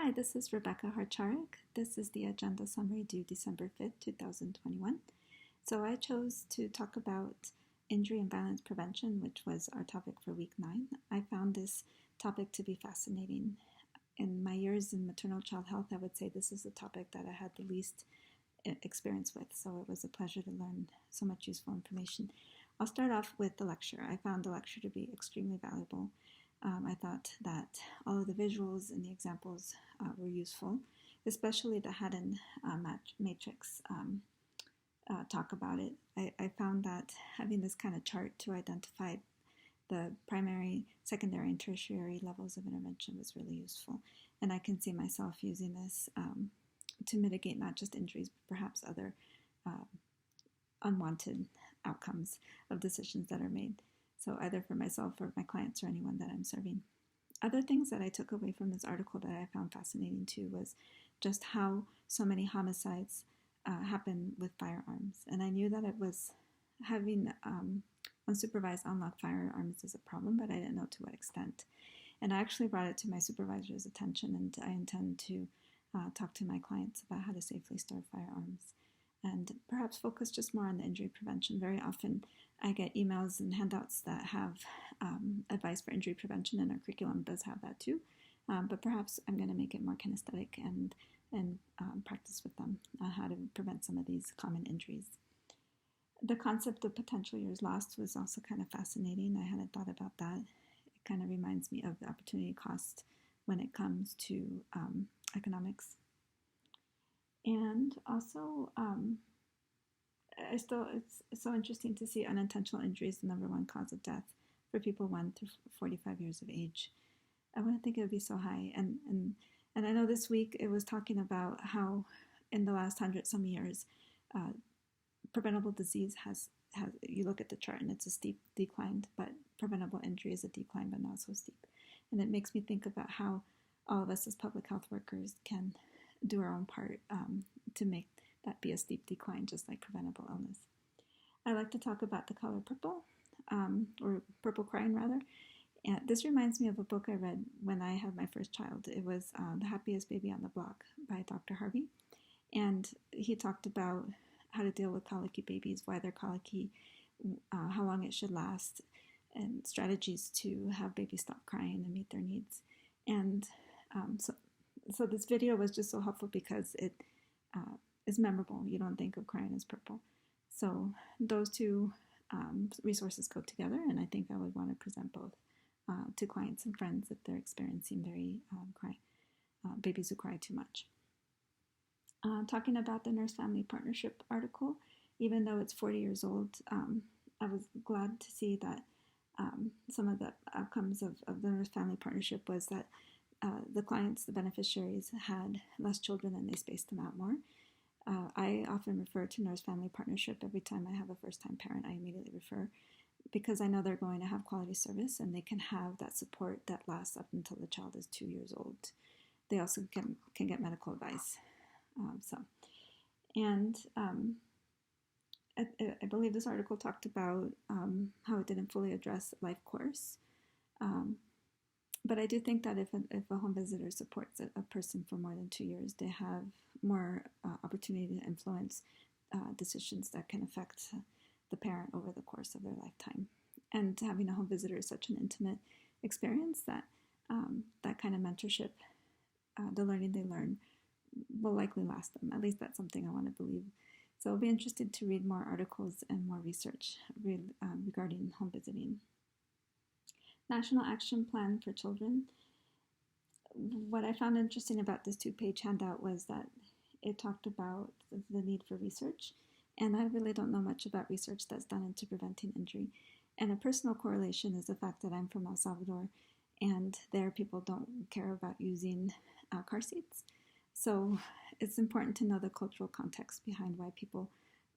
Hi, this is Rebecca Harcharik. This is the agenda summary due December 5th, 2021. So I chose to talk about injury and violence prevention, which was our topic for week 9. I found this topic to be fascinating. In my years in maternal child health, I would say this is the topic that I had the least experience with, so it was a pleasure to learn so much useful information. I'll start off with the lecture. I found the lecture to be extremely valuable. I thought that all of the visuals and the examples were useful, especially the Haddon matrix talk about it. I found that having this kind of chart to identify the primary, secondary, and tertiary levels of intervention was really useful. And I can see myself using this to mitigate not just injuries, but perhaps other unwanted outcomes of decisions that are made. So either for myself or my clients or anyone that I'm serving. Other things that I took away from this article that I found fascinating too was just how so many homicides happen with firearms. And I knew that it was having unsupervised unlocked firearms is a problem, but I didn't know to what extent. And I actually brought it to my supervisor's attention, and I intend to talk to my clients about how to safely store firearms and perhaps focus just more on the injury prevention. Very often I get emails and handouts that have advice for injury prevention, and our curriculum does have that too. But perhaps I'm going to make it more kinesthetic and practice with them on how to prevent some of these common injuries. The concept of potential years lost was also kind of fascinating. I hadn't thought about that. It kind of reminds me of the opportunity cost when it comes to economics. And also, it's so interesting to see unintentional injury is the number one cause of death for people 1 to 45 years of age. I wouldn't think it would be so high. And I know this week it was talking about how in the last 100-some years, preventable disease has, you look at the chart and it's a steep decline, but preventable injury is a decline, but not so steep. And it makes me think about how all of us as public health workers can do our own part to make that be a steep decline, just like preventable illness. I like to talk about the color purple, or purple crying rather. And this reminds me of a book I read when I had my first child. It was The Happiest Baby on the Block by Dr. Harvey. And he talked about how to deal with colicky babies, why they're colicky, how long it should last, and strategies to have babies stop crying and meet their needs. And so this video was just so helpful because it is memorable. You don't think of crying as purple. So those two resources go together, and I think I would want to present both to clients and friends if they're experiencing babies who cry too much. Talking about the nurse-family partnership article, even though it's 40 years old, I was glad to see that some of the outcomes of the nurse-family partnership was that the clients, the beneficiaries, had less children and they spaced them out more. I often refer to nurse-family partnership every time I have a first-time parent. I immediately refer because I know they're going to have quality service and they can have that support that lasts up until the child is 2 years old. They also can get medical advice. I believe this article talked about how it didn't fully address life course. But I do think that if a home visitor supports a person for more than 2 years, they have more opportunity to influence decisions that can affect the parent over the course of their lifetime. And having a home visitor is such an intimate experience that that kind of mentorship, the learning they learn, will likely last them. At least that's something I want to believe. So I'll be interested to read more articles and more research regarding home visiting. National Action Plan for Children. What I found interesting about this 2-page handout was that it talked about the need for research, and I really don't know much about research that's done into preventing injury. And a personal correlation is the fact that I'm from El Salvador, and there people don't care about using car seats. So it's important to know the cultural context behind why people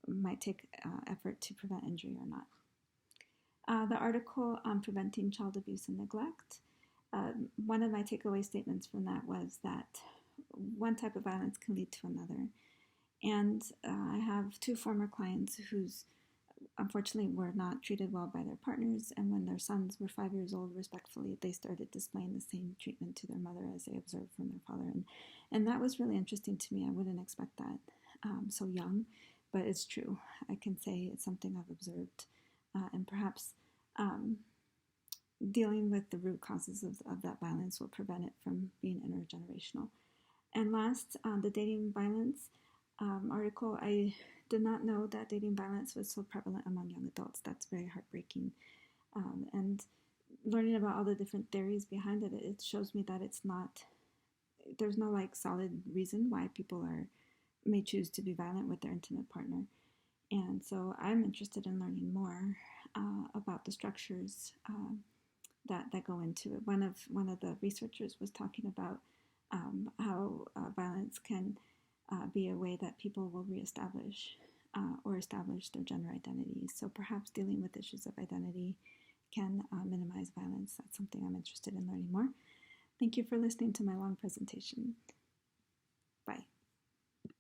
might take effort to prevent injury or not. The article on preventing child abuse and neglect, one of my takeaway statements from that was that one type of violence can lead to another. And I have 2 former clients whose unfortunately were not treated well by their partners, and when their sons were 5 years old, respectfully, they started displaying the same treatment to their mother as they observed from their father. And that was really interesting to me. I wouldn't expect that so young, but it's true. I can say it's something I've observed, and perhaps dealing with the root causes of that violence will prevent it from being intergenerational. And last, the dating violence article, I did not know that dating violence was so prevalent among young adults. That's very heartbreaking. And learning about all the different theories behind it, it shows me that there's no like solid reason why people may choose to be violent with their intimate partner. And so I'm interested in learning more about the structures that go into it. One of the researchers was talking about how violence can be a way that people will reestablish or establish their gender identities. So perhaps dealing with issues of identity can minimize violence. That's something I'm interested in learning more. Thank you for listening to my long presentation.